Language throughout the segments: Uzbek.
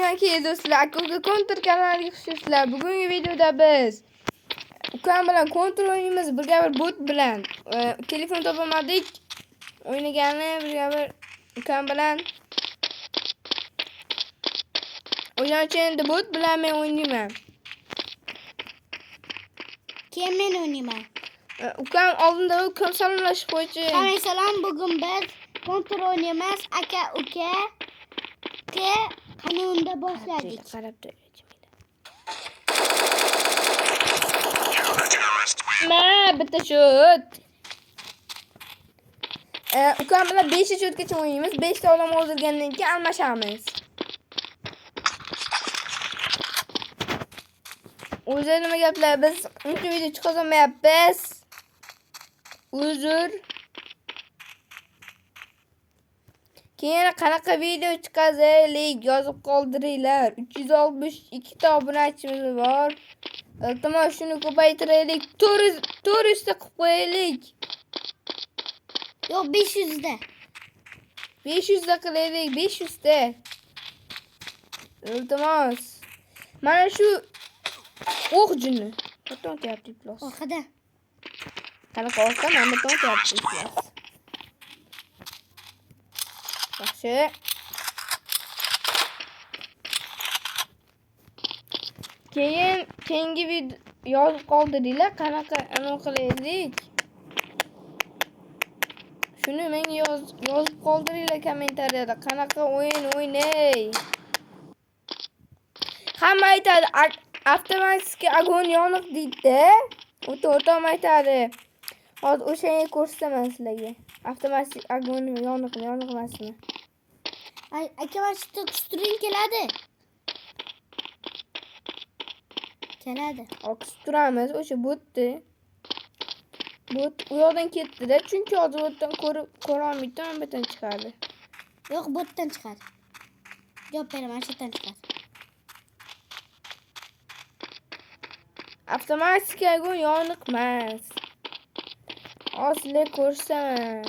Assalomu alaykum do'stlar. Aka Counter kanaliga xush kelibsizlar. Bugungi videoda biz ukam bilan Counter o'ynaymiz. Birga bir bot bilan. Telefon topamadik. O'ynagani birga bir ukam bilan. O'shaning endi bot bilan men o'ynayman. Keyin men o'ynayman. Ukam oldinda ukam salomlashib qo'ychi. Salom, bugun biz Counter o'ynaymiz. Aka, uka. Qani unda boshladik. Qarab turaylik. Bitta shot. Ukam bilan 5 shotgacha o'ynaymiz. 5 ta odam o'ldirgandan keyin almashamiz. O'zi nima gaplar? Biz uncha video chiqazolmayapmiz. Uzr. Keyin qanaqa video chiqazaylik yozib qoldiringlar. 362 ta obunachimiz bor. Iltimos shuni ko'paytiraylik. 400 ta qilib qo'yaylik. Yo'q, 500 da. 500 ta qilaylik, 500 ta. Iltimos. Mana shu o'q jini. Qachon o'tyapti plos? Orqada. Qanaqa o'qqa mana bu o'tyapti plos. Yaxshi. Keyingi video yozib qoldiringlar, qanaqa qilaylik. Shuni menga yozib qoldiringlar kommentariyada. Qanaqa o'yin o'ynay. Hamma aytadi, avtomatik agon yoniq deydi. O'tam aytadi. Hozir o'shani ko'rsataman sizlarga. Avtomatik agon yoniq emasmi? Aka, mana shu teksturang keladi. Oqsturamiz o'sha botni. Bot u yoqdan ketdi-da, chunki hozir botdan ko'ra olmayman, botdan chiqadi. Yo'q, botdan chiqadi. Javob beraman, shu yerdan chiqadi. Avtomatik agon yoniq emas. Hozir ko'rsaman.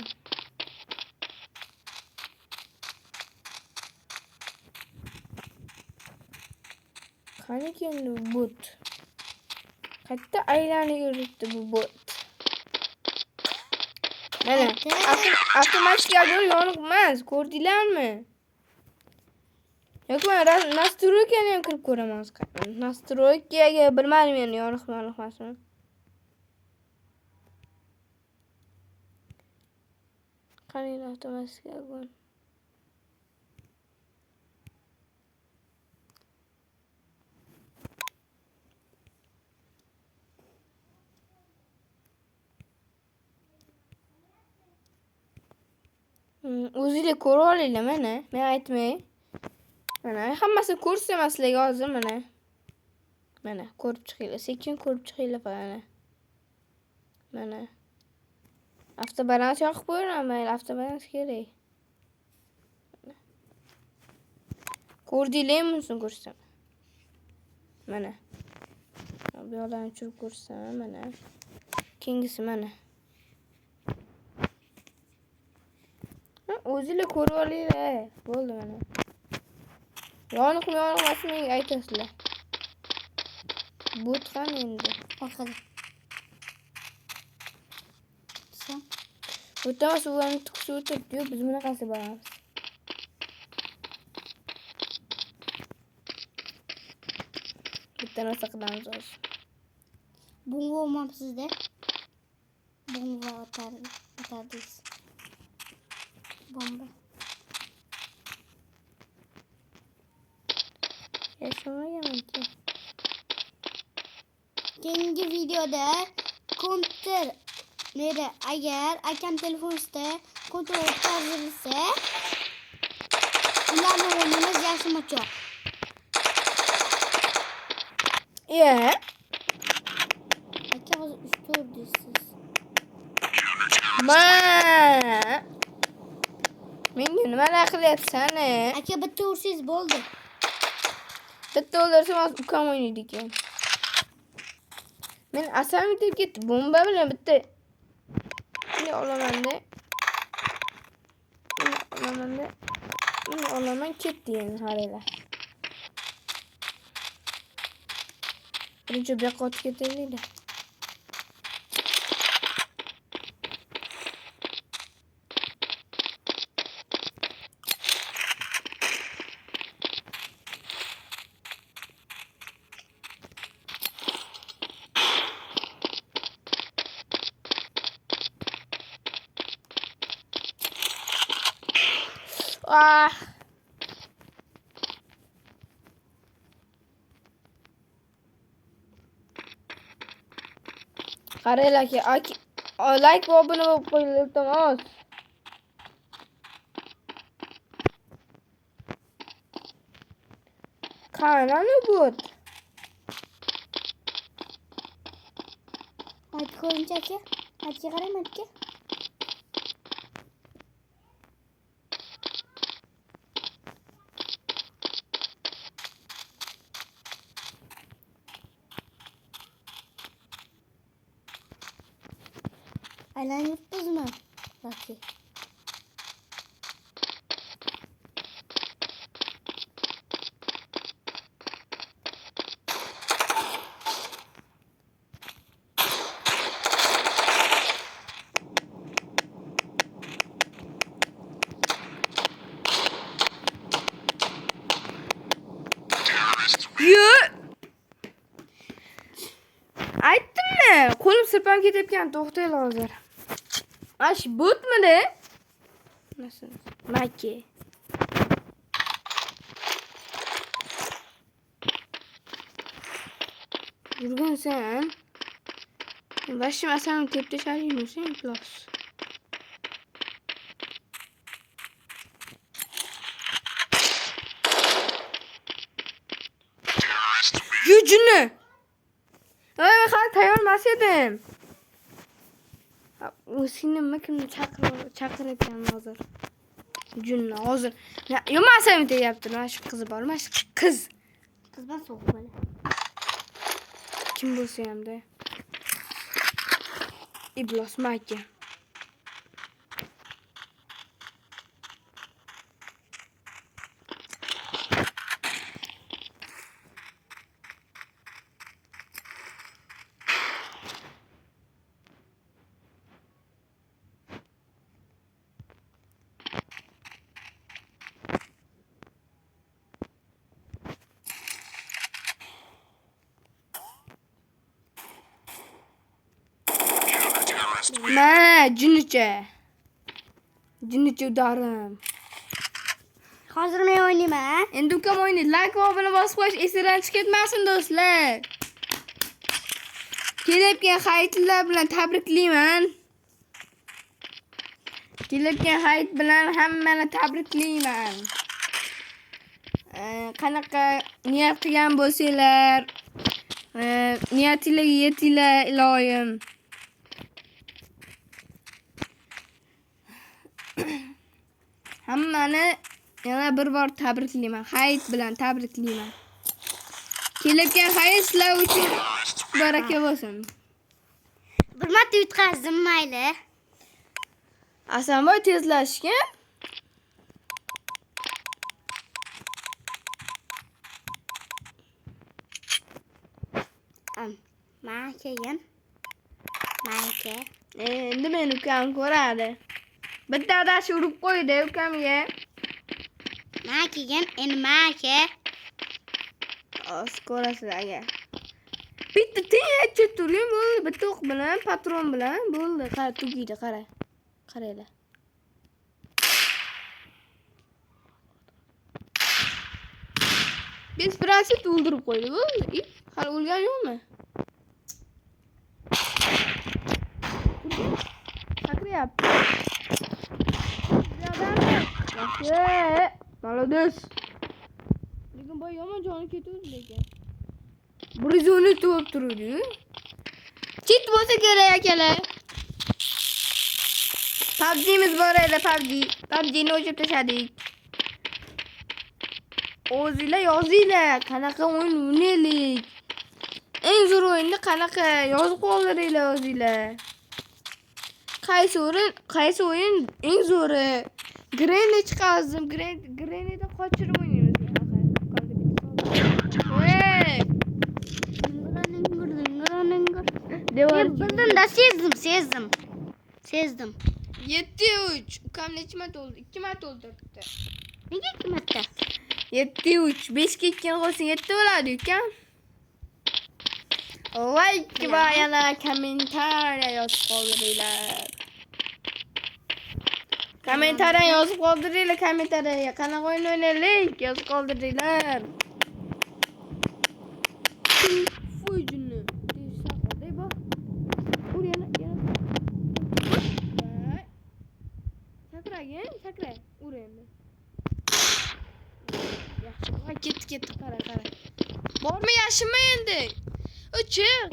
Qani endi bot? Qayerda aylanib yuribdi bu bot? Mana avtomatik agon yoniq emas, ko'rdinglarmi? Yo'q, men nastroykani ham kirib ko'raman. Nastroykaga bilmadim endi yoniq emasmi? Qani avtomatik agon. O'zingizlar ko'rib olinglar mana. Men aytmay. Mana hammasini ko'rsataman sizlarga hozir mana. Mana ko'rib chiqinglar, sekin ko'rib chiqinglar mana. Mana. Avtobalans yoqib qo'yaman, avtobalans kerak. Ko'rdinglarmi shuni ko'rsataman. Mana. Bu yoqdan tushirib ko'rsataman mana. Keyingisi mana. O'zingizlar ko'rib olinglar. Bo'ldi mana. Yoniqmi emasmi aytasizlar. Bot qani endi? Orqada. O'tama suvlarni tuqib o'tiribdi. Biz bunaqasi boramiz. Bitta narsa qilamiz hozir. Bunga olmamsiz-da. Bunga otardingiz. Bomba. Yaşamayamanki. Keyingi videoda Counter agar akam telefonida Counter o'tkazilsa, ularni o'yinimiz yashamachoq. Aka, hozir 3-4 deysiz. Menga nimalar qilyapsan? Aka, bitta ursangiz bo'ldi. Bitta o'ldirsam hozir ukam o'ynaydi ekan. Men asal bitib ketdi. Bomba bilan bitta olaman-da. Olaman ketdi endi qaranglar. Birinchi bu yoqqa o'tib ketaylik-da. Ah! Qaranglar aka, like va obuna bo'lib qo'yinglar, iltimos. Qani bot? Hadi ko'rincha aka. Hadi qarang aka. Aylanibmizmi? Yoki Aytdimmi? Qo'lim sirpanib ketayotgan, to'xtaylar hozir. Ash botmi-da? Nasıl? Maki. Yurgan sen. Başım asanım tepte şarjım sen plus. Gücünü. Ay ben tayyormas edim. O senin kimni chaqirayotgan hozir. Junni hozir. Yo'masam deyapti, mana shu qiz bormi? Shu qiz. qizman so'q bola. Kim bo'lsa ham-da. Iblos maka. Ma, Junicha. Junicha udarim. Hozir men o'ynayman. Endi ukam o'ynaydi. Like va obuna bosib qo'yish esingizdan chiqib ketmasin do'stlar. Kelgan hayitlar bilan tabriklayman. Kelgan hayit bilan hammani tabriklayman. Qanaqa niyat qilgan bo'lsanglar, niyatinglarga yetinglar iloyim. Hammani yana bir bor tabriklayman. Hayit bilan tabriklayman. Kelgan hayit sizlar uchun baraka bo'lsin. Bir marta yutqazdim mayli. Asanboy tezlashgan. Men keyin. Mayke. Endi meni ukam ko'radi. Bitta adashi urib qo'ydi ukamga. Men keyin endi mayke. Ko'rasiz aka. Bitta tinchcha turing bo'ldi. Bitta o'q bilan, patron bilan bo'ldi. Qara tugiydi, qara. Qaranglar. Biz prosit o'ldirib qo'ydi bo'ldi. Hali o'lgan yo'qmi? Sakrayapti. Yaxshi. Молодец. Lekin boy yomon joni ketuvdi lekin. Bir zoni to'p turdi. Chit bo'lsa kerak akalar. PUBG'miz bor edi, PUBG. PUBG'ni o'chirib tashladik. O'zinglar yozinglar, qanaqa o'yin o'ynaylik. Eng zo'r o'yinni qanaqa yozib qoldiringlar o'zinglar. Qaysi o'yin eng zo'ri? Granny chiqazdim. Granny'da qochirib o'ynaymiz. Hey! Bularning Unda sezdim. 7-3. Ukam necha marta oldu? 2 marta o'ldiribdi. Nega 2 marta? 7-3. 5 ga 2 qo'shsang 7 bo'ladi ukam. Like va yana kommentariya yozib qoldiringlar. Kommentariya yozib qoldiringlar, kommentariya. Qanaqa o'yin o'ynaylik? Yozib qoldiringlar. Voy jinni. Saqolday bor. Ur yana. Sakra. Ur endi. Yaxshi. Ha ketdi, qara. Bormi yashima endi? O'chiq.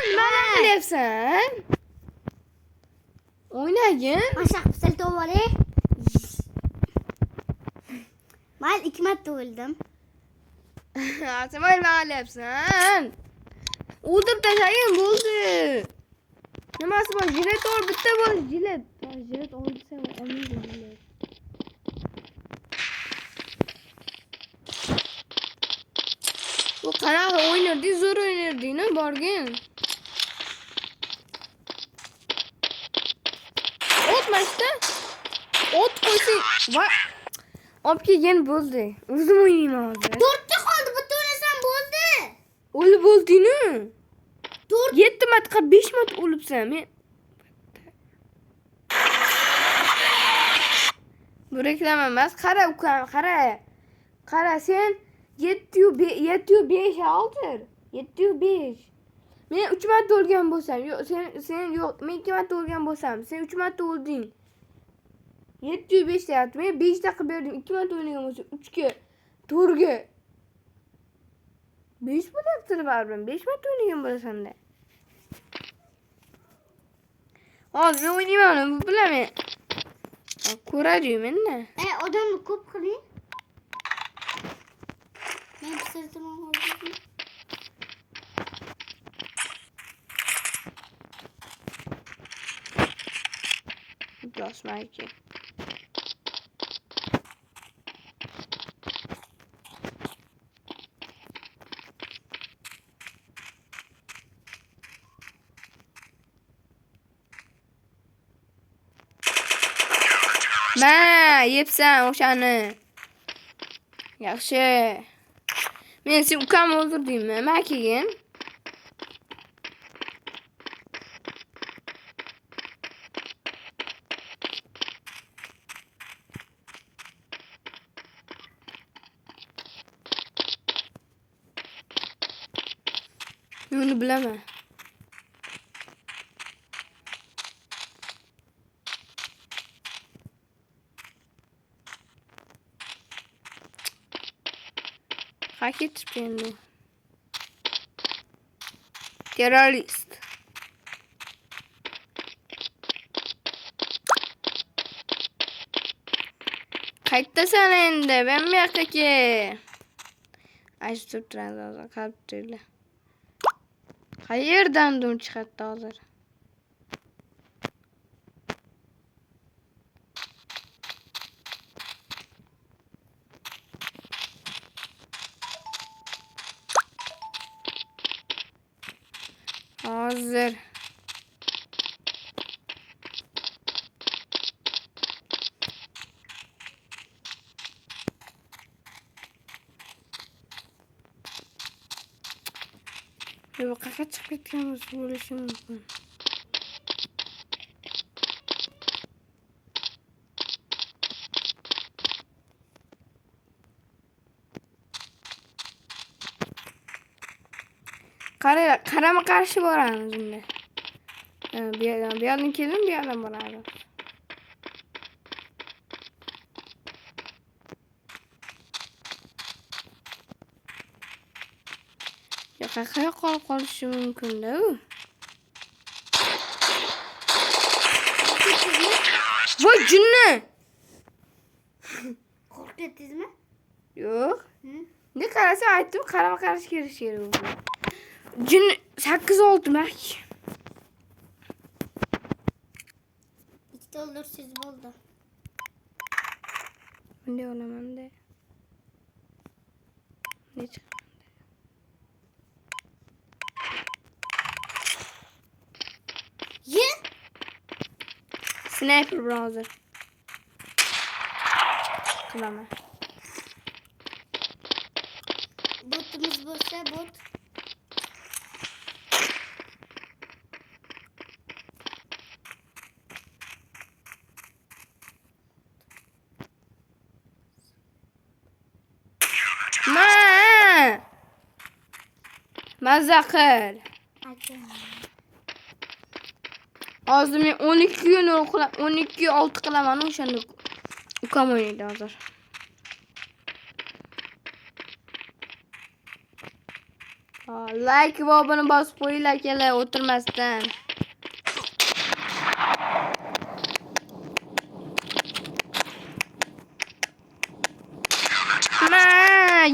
Nima qilyapsan? O'ynagin. Mashaq pisal tovale. Mal 2 marta o'ldim. Asamay nima qilyapsan? O'ldirib tashlagin bo'ldi. Nimasi bor? Jilet ol, bitta bor jilet. Jilet olsam olmaydi jilet. Bu qanaqa o'ynardi? Zo'r o'ynarding-a, borgin. Otmashda. Ot qo'ysang, va olib kelgan bo'ldi. O'zim o'ynayman hozir. 4 ta qoldi, bitta o'ynasam bo'ldi. O'lib bo'lding-a? 4 7 marta, 5 marta o'libsan. Men bu reklama emas. Qara ukam, qara sen 705 oldir. 705. Men 3 marta o'lgan bo'lsam, yo'q, sen yo'q, men 2 marta o'lgan bo'lsam, sen 3 marta o'lding. 705 deyapti. Men 5 ta qilib berdim. 2 marta o'ynagan bo'lsam, 3 ga, 4 ga 5 bo'lyapti baribir. 5 marta o'ynagan bo'lasan-da. Hozir o'ynayman, bu bilaman. Ko'radiyu-menda. Odamni ko'p qiling. Men pisirtaman hozir. Bosmayki. Ma, yepsan o'shani. Yaxshi. Men sen ukam o'ldirdingmi? Ma kelgin. Men uni bilaman. Ketibdi endi. Terrorist. Qaytasan endi, men bu yoqqa kel. Aytib turadi hozir, qarab turinglar. Qayerdan dum chiqadi hozir? Hozir. Bu qayerga chiqib ketganimiz bo'lishi mumkin. Qarama qarshi boramiz endi. Bu yerdan kelin, bu yerdan boramiz. Qayerga qolib qolishi mumkin-da u. Voy jinni. Qo'rqdingizmi? Yo'q. Ne qarasa aytdim, qarama qarshi kelish kerak. Jinni 8-6 mak. Ikkita o'ldirsiz bo'ldi. Bunday olaman-da. Ne chiqadi? Sniper bilan hozir. Qilaman. Botimiz bo'lsa, bot. Mazza qil. Hozir men 12 6 qilaman o'shanda. Ukam o'ynaydi hozir. Like va obuna bosib qo'yinglar akalar o'tirmasdan.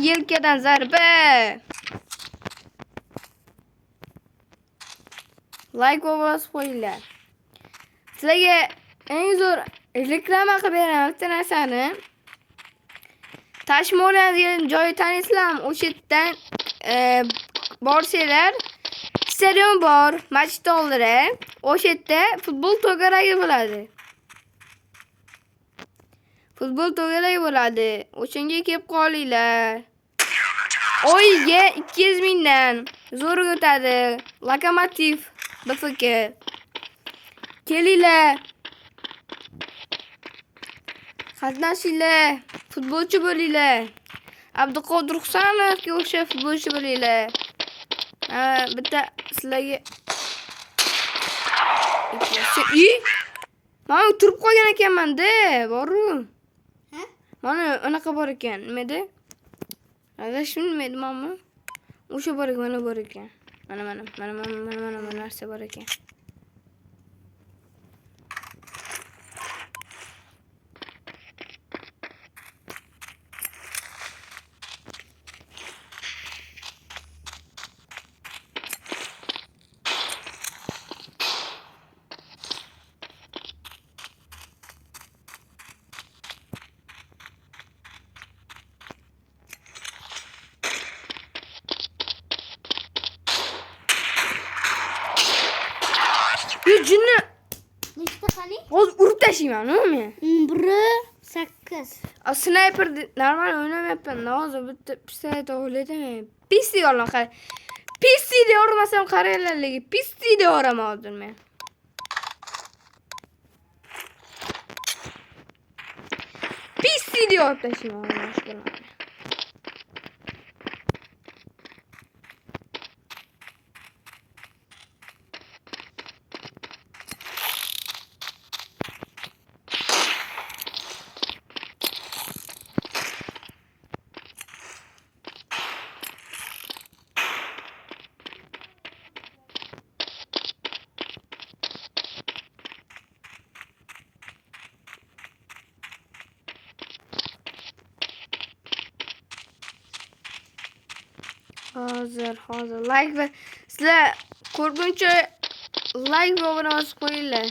Yelkadan zarba. Like va bosib qo'yinglar. Sizlarga eng zo'r reklama qilib beraman bitta narsani. Tashmo'la degan joyi taniysizlarmi? O'sha yerdan borsanglar, stadion bor, masjid oldida. O'sha yerda futbol to'garagi bo'ladi. Futbol to'garagi bo'ladi. O'shanga kelib qolinglar. Oyiga 200 mingdan zo'rga o'tadi. Lokomotiv BFK. Kelinglar. Qatnashinglar. Futbolchi bo'linglar. Abduqodir Husanovga o'sha futbolchi bo'linglar. Bitta sizlarga mana turib qolgan ekanman-da, boru. Ha? Mana unaqa bor ekan, nima edi? Adashim nima edi mana? O'sha bor ekan, mana bor ekan. Mana narsa bor ekan. Jinni. Nechta qani? Hozir urib tashlayman, men. 1-8. Sniper normal o'ynamayapman. Hozir bitta pistolet o'yladim. Pistolet olgan qara. Pistolet urmasam qaranglarga. Pistolet uraman hozir men. Pistolet urib tashlayman. Hozir like va sizlar ko'rguncha like va obuna bosib qo'yinglar.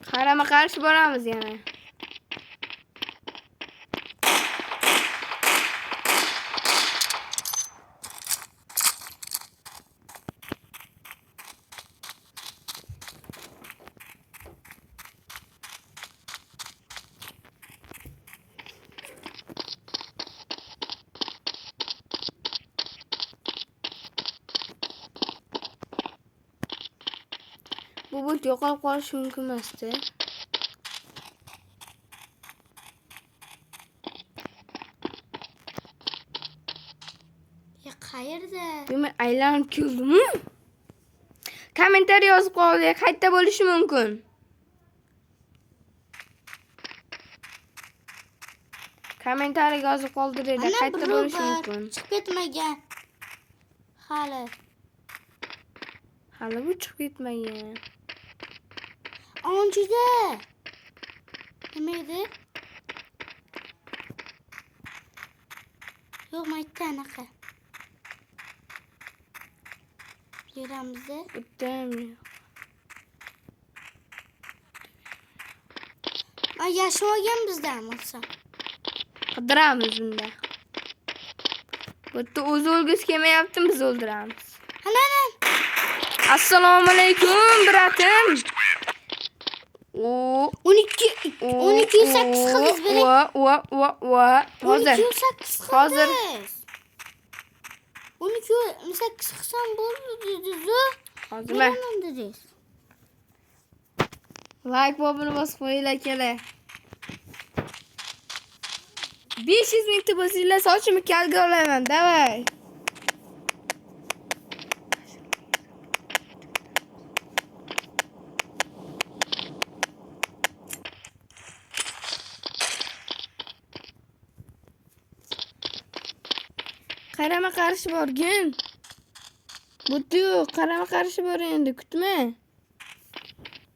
Qarama-qarshi boramiz yana. Bu bot yo'qolib qolishi mumkin emas-da. Ya qayerda? Men aylanib keldim. Kommentariy yozib qoldi, qayerda bo'lishi mumkin. Kommentariy yozib qoldirdi, qayerda bo'lishi mumkin. Chiqib ketmagan. Hali bu chiqib ketmagan. Onchida. Nima edi? Yo'q, maytda anaqa. Yeramizda. Bittami? Yashab olgan bizdan bo'lsa. Qidiramiz unda. Bu yerda o'zi o'lgisi kelmayapti, biz o'ldiramiz. Ana. Assalomu alaykum, bratim. 12 8 qilish berak. Va. Hozir. 12 Hozir. 12 8 qilsam bo'ldi dedi. Hozir men dedingiz. like bobini bosib qo'yinglar kelar. 500 mingta bo'lsanglar sochimni kalga olaman, davay. Qarama qarshi borgin. Butu, qarama qarshi bor endi, kutma.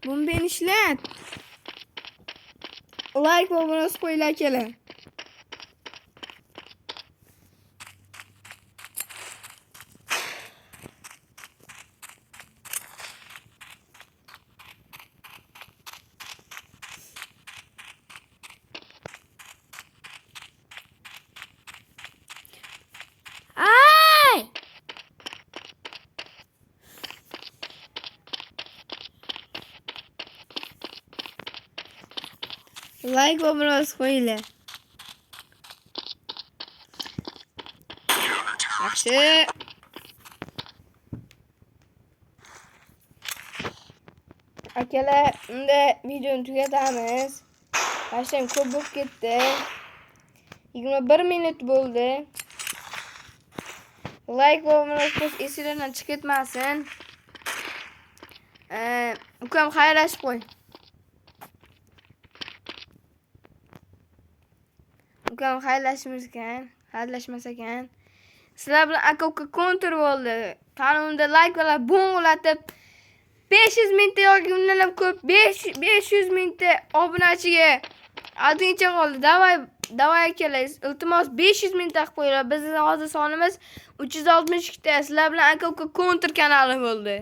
Bombani ishlat. Like va bosib qo'yinglar kelar. Ay! Like va bosib qo'yinglar. Yaxshi. Akalar, unda videoni tugatamiz. Hasham ko'p bo'lib ketdi. 21 minut bo'ldi. Like va bosib esingizdan chiqib ketmasin. Ukam xayrlashib qo'y. Ukam xayrlashmas ekan. Sizlar bilan aka-uka kontur bo'ldi. Kanalımda like'lar bo'ng'latib 500 mingta yoki undan ham ko'p 500 mingta obunachiga aldincha qoldi. Davay akalar, iltimos 500 mingta qilib qo'yinglar. Bizning hozir sonimiz 362 ta. Sizlar bilan aka-uka kontur kanali bo'ldi.